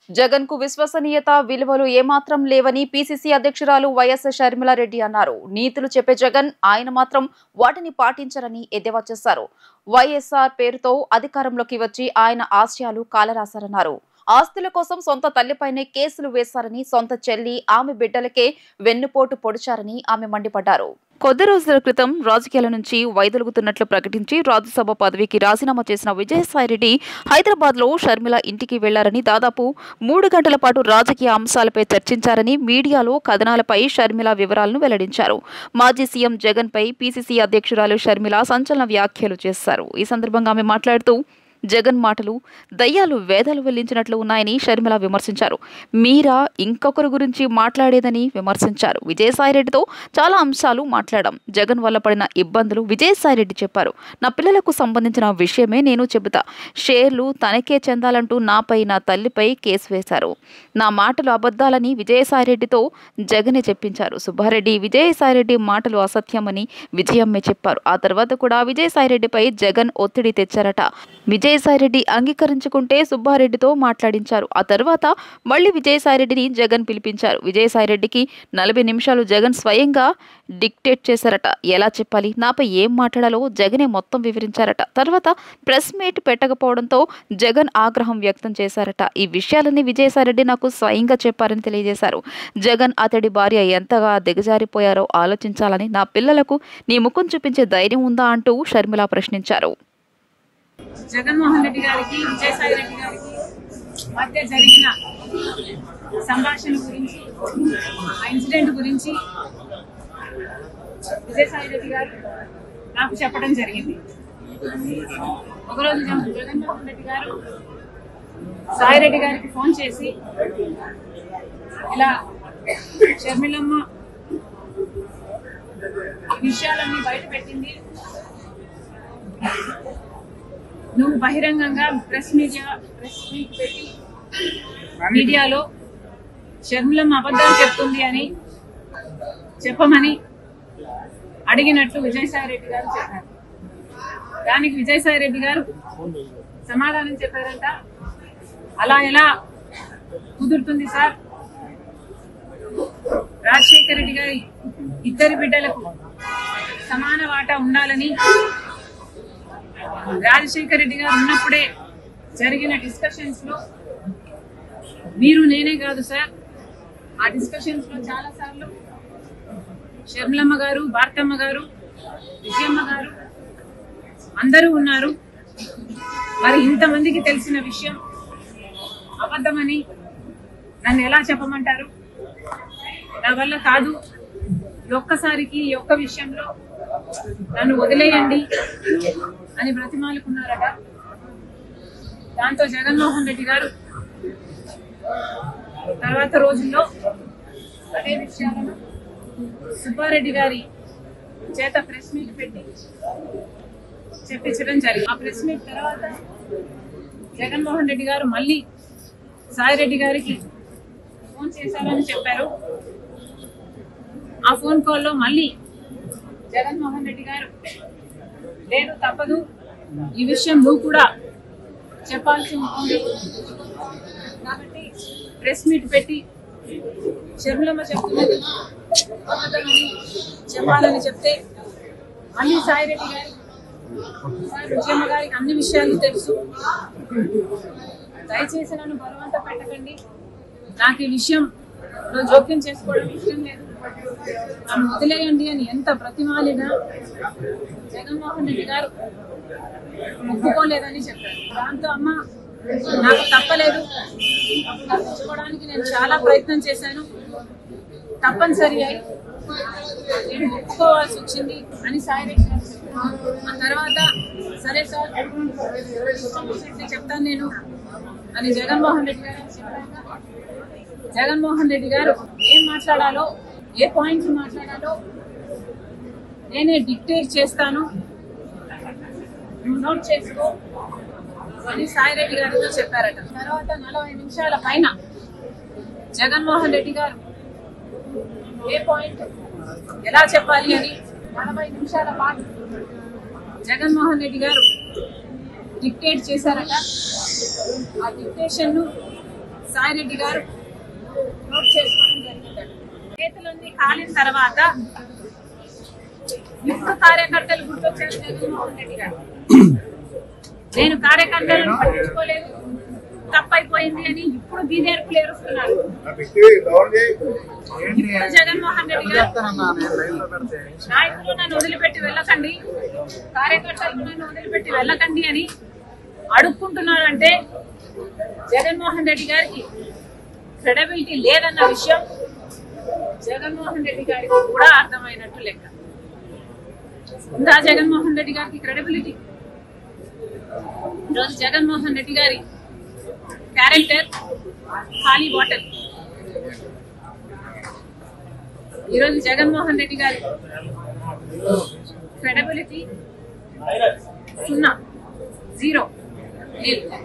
జగన్ కు విశ్వసనీయత విలువలు ఏమాత్రం లేవని పీసీసీ అధ్యక్షురాలు వైఎస్ షర్మిలారెడ్డి అన్నారు. నీతులు చెప్పే జగన్ ఆయన మాత్రం వాటిని పాటించరని ఎద్దేవా చేశారు. వైఎస్ఆర్ పేరుతో అధికారంలోకి వచ్చి ఆయన ఆశయాలు కాలరాశారన్నారు. ఆస్తుల కోసం సొంత తల్లిపైనే కేసులు వేశారని, సొంత చెల్లి ఆమె బిడ్డలకే వెన్నుపోటు పొడిచారని ఆమె మండిపడ్డారు. కొద్ది రోజుల క్రితం రాజకీయాల నుంచి వైదొలుగుతున్నట్లు ప్రకటించి రాజ్యసభ పదవికి రాజీనామా చేసిన విజయసాయిరెడ్డి హైదరాబాద్ లో షర్మిల ఇంటికి వెళ్లారని, దాదాపు 3 గంటల పాటు రాజకీయ అంశాలపై చర్చించారని మీడియాలో కథనాలపై షర్మిల వివరాలను వెల్లడించారు. మాజీ సీఎం జగన్ పై పీసీసీ అధ్యక్షురాలు షర్మిల సంచలన వ్యాఖ్యలు చేశారు. ఈ సందర్భంగా ఆమె మాట్లాడుతూ జగన్ మాటలు దయ్యాలు వేదాలు వెల్లించినట్లు ఉన్నాయని షర్మిల విమర్శించారు. మీరా ఇంకొకరి గురించి మాట్లాడేదని విమర్శించారు. విజయసాయిరెడ్డితో చాలా అంశాలు మాట్లాడాం. జగన్ వల్ల పడిన ఇబ్బందులు విజయసాయిరెడ్డి చెప్పారు. నా పిల్లలకు సంబంధించిన విషయమే నేను చెబుతా. షేర్లు తనకే చెందాలంటూ నాపై, నా తల్లిపై కేసు వేశారు. నా మాటలు అబద్ధాలని విజయసాయిరెడ్డితో జగనే చెప్పించారు. సుబ్బారెడ్డి విజయసాయిరెడ్డి మాటలు అసత్యమని విజయమ్మే చెప్పారు. ఆ తర్వాత కూడా విజయసాయిరెడ్డిపై జగన్ ఒత్తిడి తెచ్చారట. విజయసాయిరెడ్డి అంగీకరించుకుంటే సుబ్బారెడ్డితో మాట్లాడించారు. ఆ తర్వాత మళ్లీ విజయసాయిరెడ్డిని జగన్ పిలిపించారు. విజయసాయిరెడ్డికి 40 నిమిషాలు జగన్ స్వయంగా డిక్టేట్ చేశారట. ఎలా చెప్పాలి, నాపై ఏం మాట్లాడాలో జగనే మొత్తం వివరించారట. తర్వాత ప్రెస్ మీట్ పెట్టకపోవడంతో జగన్ ఆగ్రహం వ్యక్తం చేశారట. ఈ విషయాలన్నీ విజయసాయిరెడ్డి నాకు స్వయంగా చెప్పారని తెలియజేశారు. జగన్ అతడి భార్య ఎంతగా దిగజారిపోయారో ఆలోచించాలని, నా పిల్లలకు నీ ముఖం చూపించే ధైర్యం ఉందా అంటూ షర్మిల ప్రశ్నించారు. జగన్మోహన్ రెడ్డి గారికి విజయసాయి రెడ్డి గారికి మధ్య జరిగిన సంభాషణ గురించి, ఆ ఇన్సిడెంట్ గురించి విజయసాయి రెడ్డి గారు నాకు చెప్పడం జరిగింది. ఒకరోజు జగన్మోహన్ రెడ్డి గారు సాయిరెడ్డి గారికి ఫోన్ చేసి, ఇలా షర్మిలమ్మ విషయాలన్నీ బయట పెట్టింది, నువ్వు బహిరంగంగా ప్రెస్ మీట్ పెట్టి మీడియాలో షర్మిలమ్మ అబద్ధాలు చెప్తుంది అని చెప్పమని అడిగినట్లు విజయసాయి రెడ్డి గారు చెప్పారు. దానికి విజయసాయి రెడ్డి గారు సమాధానం చెప్పారంట, అలా ఎలా కుదురుతుంది సార్, రాజశేఖర రెడ్డి గారి 2 బిడ్డలకు సమాన వాటా ఉండాలని రాజశేఖర రెడ్డి గారు ఉన్నప్పుడే జరిగిన డిస్కషన్స్ లో మీరు నేనే కాదు సార్, ఆ డిస్కషన్స్ లో చాలా సార్లు షర్మిలమ్మ గారు, భారతమ్మ గారు, విజయమ్మ గారు అందరూ ఉన్నారు. మరి ఇంతమందికి తెలిసిన విషయం అబద్ధమని నన్ను ఎలా చెప్పమంటారు? నా వల్ల కాదు, ఒక్కసారికి ఈ ఒక్క విషయంలో నన్ను వదిలేయండి అని బ్రతిమాలుకున్నారట. దాంతో జగన్మోహన్ రెడ్డి గారు తర్వాత రోజుల్లో అదే విషయాలను సుబ్బారెడ్డి గారి చేత ప్రెస్ మీట్ పెట్టి చెప్పించడం జరిగింది. ఆ ప్రెస్ మీట్ తర్వాత జగన్మోహన్ రెడ్డి గారు మళ్ళీ సాయిరెడ్డి గారికి ఫోన్ చేశారని చెప్పారు. ఆ ఫోన్ కాల్లో మళ్ళీ జగన్మోహన్ రెడ్డి గారు, లేదు తప్పదు, ఈ విషయం నువ్వు కూడా చెప్పాల్సి ఉంటుంది కాబట్టి ప్రెస్ మీట్ పెట్టి షర్మిలమ్మ చెప్తున్నది అబద్ధమని చెప్పాలని చెప్తే, మళ్ళీ సాయిరెడ్డి గారు, విజయమ్మ గారికి అన్ని విషయాలు తెలుసు, దయచేసి నన్ను బలవంత పెట్టకండి, నాకు ఈ విషయంలో జోక్యం చేసుకోవడం ఇష్టం లేదు, నన్ను వదిలేయండి అని ఎంత బ్రతిమాలినా జగన్మోహన్ రెడ్డి గారు ఒప్పుకోలేదని చెప్పారు. దాంతో అమ్మ నాకు తప్పలేదు, తప్పించుకోవడానికి నేను చాలా ప్రయత్నం చేశాను, తప్పనిసరి అయి నేను ఒప్పుకోవాల్సి వచ్చింది అని సాయిరెడ్డి గారు చెప్పారు. ఆ తర్వాత సరే సార్ చెప్తాను నేను అని జగన్మోహన్ రెడ్డి గారు చెప్పాక, జగన్మోహన్ రెడ్డి గారు ఏం మాట్లాడాలో, ఏ పాయింట్స్ మాట్లాడాలో నేనే డిక్టేట్ చేస్తాను, నువ్వు నోట్ చేసుకో అని సాయిరెడ్డి గారితో చెప్పారట. తర్వాత 40 నిమిషాల పైన జగన్మోహన్ రెడ్డి గారు ఏ పాయింట్ ఎలా చెప్పాలి అని 40 నిమిషాల పాటు జగన్మోహన్ రెడ్డి గారు డిక్టేట్ చేశారట. ఆ డిక్టేషన్ ను సాయిరెడ్డి గారు నోట్ చేసుకోవడం జరిగింది. చేతులన్నీ కాలిన తర్వాత ఇప్పుడు కార్యకర్తలు గుర్తొచ్చారు జగన్మోహన్ రెడ్డి గారు. నేను కార్యకర్తలను పట్టించుకోలేదు, తప్పైపోయింది అని ఇప్పుడు బీదేర్పులు ఏరుస్తున్నారు. ఇప్పుడు జగన్మోహన్ రెడ్డి గారు నాయకులు నన్ను వదిలిపెట్టి వెళ్ళకండి, కార్యకర్తలు నన్ను వదిలిపెట్టి వెళ్ళకండి అని అడుక్కుంటున్నారు. అంటే జగన్మోహన్ రెడ్డి గారికి క్రెడిబిలిటీ లేదన్న విషయం జగన్మోహన్ రెడ్డి గారికి కూడా అర్థమైనట్టు లెక్క. ఉందా జగన్మోహన్ రెడ్డి గారికి క్రెడిబిలిటీ? ఈరోజు జగన్మోహన్ రెడ్డి గారి క్యారెక్టర్ ఖాళీ బాటిల్. ఈరోజు జగన్మోహన్ రెడ్డి గారి క్రెడిబిలిటీ 0, 0.